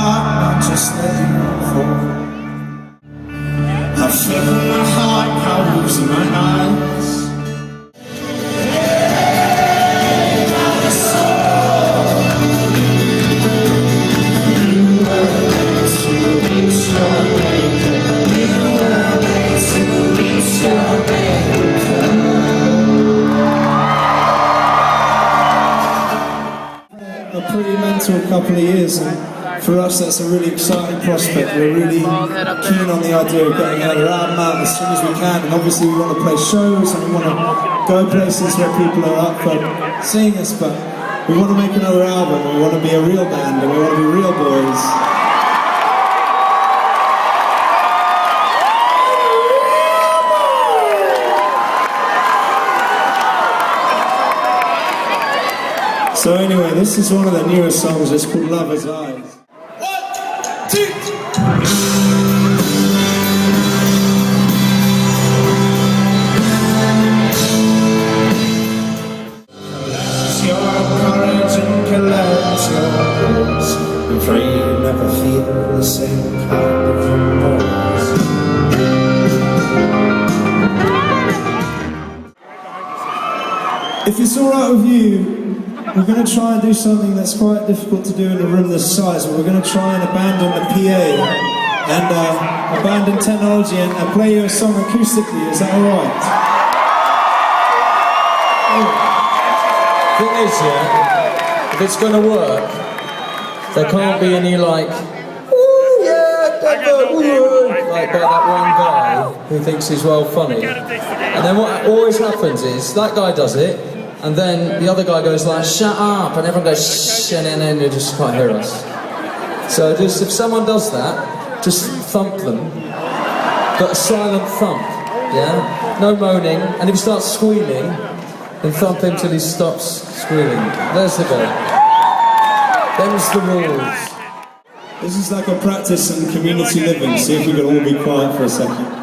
heart, not just let you fall. I feel in my heart, powers in my eyes. A pretty mental couple of years, and for us that's a really exciting prospect. We're really keen on the idea of getting our album out as soon as we can, and obviously we want to play shows and we want to go places where people are up for seeing us, but we want to make another album, we want to be a real band, and we want to be real boys. So anyway, this is one of the newest songs, it's called Lover's Eyes. 1, 2, 3. Your courage and collect your thoughts. I'm afraid you never feel the same kind of remorse. If it's alright with you, we're going to try and do something that's quite difficult to do in a room this size, but we're going to try and abandon the PA and abandon technology and play you a song acoustically. Is that alright? The thing is, yeah, if it's going to work, there can't be any like, ooh, yeah, Deborah, ooh, like by that one guy who thinks he's well funny. And then what always happens is, that guy does it, and then the other guy goes like, shut up, and everyone goes shh, and then they just can't hear us. So just, if someone does that, just thump them, but a silent thump, yeah? No moaning, and if he starts squealing, then thump him till he stops squealing. There's the go. Them's the rules. This is like a practice in community living, see if we can all be quiet for a second.